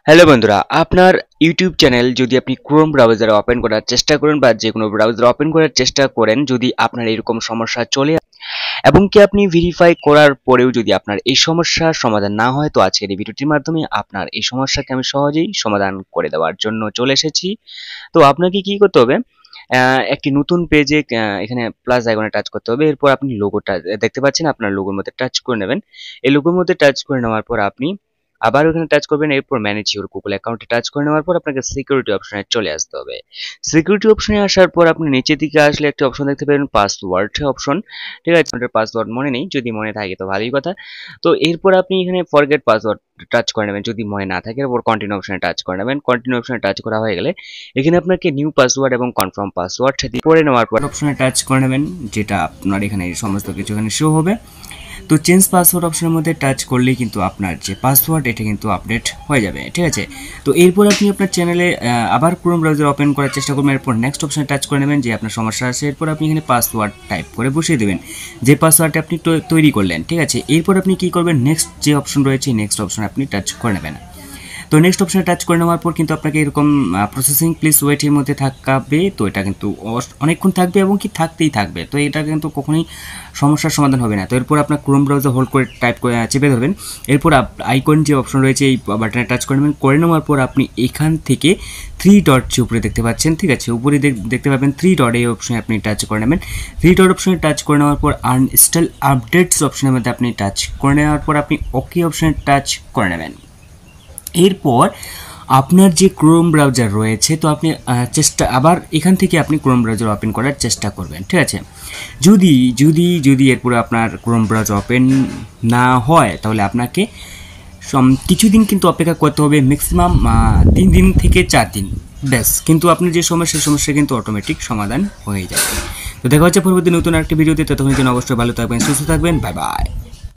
Hello বন্ধুরা, আপনার YouTube channel যদি আপনি ক্রোম ব্রাউজারে ওপেন করার চেষ্টা করেন বা যে কোনো ব্রাউজারে ওপেন করার চেষ্টা করেন, যদি আপনার এরকম সমস্যা চলে এবং কি আপনি ভেরিফাই করার পরেও যদি আপনার এই সমস্যার সমাধান না হয়, তো আজকের এই ভিডিওটির মাধ্যমে আপনার এই সমস্যাকে আমি সহজেই সমাধান করে দেওয়ার জন্য চলে এসেছি। তো আপনাকে কি করতে হবে, একটি নতুন পেজে এখানে প্লাস আইকনে টাচ করতে হবে। এরপর আপনি লোগোটা দেখতে পাচ্ছেন, আপনার লোগোর মধ্যে টাচ করে নেবেন। এই লোগোর মধ্যে টাচ করে নেওয়ার পর আপনি আবার ওখানে টাচ করবেন। এরপর ম্যানেজ ইউর গুগল অ্যাকাউন্টে টাচ করে নেওয়ার পর আপনাকে সিকিউরিটি অপশনে চলে আসতে হবে। সিকিউরিটি অপশনে আসার পর আপনি নিচের দিকে আসলে একটা অপশন দেখতে পাবেন, পাসওয়ার্ড অপশন। ঠিক আছে, আপনার পাসওয়ার্ড মনে নেই, যদি মনে থাকে তো ভালোই কথা। তো এরপর আপনি এখানে ফরগেট পাসওয়ার্ড টাচ করে নেবেন, যদি মনে না থাকে। এরপর কন্টিনিউ অপশনে টাচ করে নেবেন। কন্টিনিউ অপশনে টাচ করা হয়ে গেলে এখানে আপনাকে নিউ পাসওয়ার্ড এবং কনফার্ম পাসওয়ার্ড করে নেওয়ার পর অপশনে টাচ করে নেবেন, যেটা আপনার এখানে সমস্ত কিছু এখানে শো হবে। তো চেঞ্জ পাসওয়ার্ড অপশনের মধ্যে টাচ করলেই কিন্তু আপনার যে পাসওয়ার্ড এটা কিন্তু আপডেট হয়ে যাবে। ঠিক আছে, তো এরপর আপনি আপনার চ্যানেলে আবার ক্রোম ব্রাউজার ওপেন করার চেষ্টা করবেন। এরপর নেক্সট অপশনে টাচ করে নেবেন, যে আপনার সমস্যা আছে। এরপর আপনি এখানে পাসওয়ার্ড টাইপ করে বসিয়ে দেবেন, যে পাসওয়ার্ডটা আপনি তৈরি করলেন। ঠিক আছে, এরপর আপনি কি করবেন, নেক্সট যে অপশন রয়েছে নেক্সট অপশনে আপনি টাচ করে নেবেন। তো নেক্সট অপশনে টাচ করে নেওয়ার পর কিন্তু আপনাকে এরকম প্রসেসিং প্লিজ ওয়েটের মধ্যে থাকবে। তো এটা কিন্তু অনেকক্ষণ থাকবে এবং কি থাকতেই থাকবে। তো এটা কিন্তু কখনোই সমস্যার সমাধান হবে না। তো এরপর আপনার ক্রোম ব্রাউজার হোল্ড করে টাইপ করে চেপে ধরবেন। এরপর আইকন যে অপশন রয়েছে এই বাটনে টাচ করে নেবেন। করে নেওয়ার পর আপনি এখান থেকে 3 ডট যে উপরে দেখতে পাচ্ছেন, ঠিক আছে, উপরে দেখতে পাবেন 3 ডট, এই অপশনে আপনি টাচ করে নেবেন। 3 ডট অপশনে টাচ করে নেওয়ার পর আনইনস্টল আপডেটস অপশনের মধ্যে আপনি টাচ করে নেওয়ার পর আপনি ওকে অপশনে টাচ করে নেবেন। এরপর আপনার যে ক্রোম ব্রাউজার রয়েছে, তো আপনি আবার এখান থেকে আপনি ক্রোম ব্রাউজার ওপেন করার চেষ্টা করবেন। ঠিক আছে, যদি যদি যদি এরপরে আপনার ক্রোম ব্রাউজার ওপেন না হয়, তাহলে আপনাকে কিছুদিন কিন্তু অপেক্ষা করতে হবে, ম্যাক্সিমাম 3 দিন থেকে 4 দিন ব্যাস। কিন্তু আপনার যে সমস্যা কিন্তু অটোমেটিক সমাধান হয়ে যাবে। তো দেখা হচ্ছে পরবর্তী নতুন একটা ভিডিওতে। ততক্ষণের জন্য অবশ্যই ভালো থাকবেন, সুস্থ থাকবেন। Bye bye.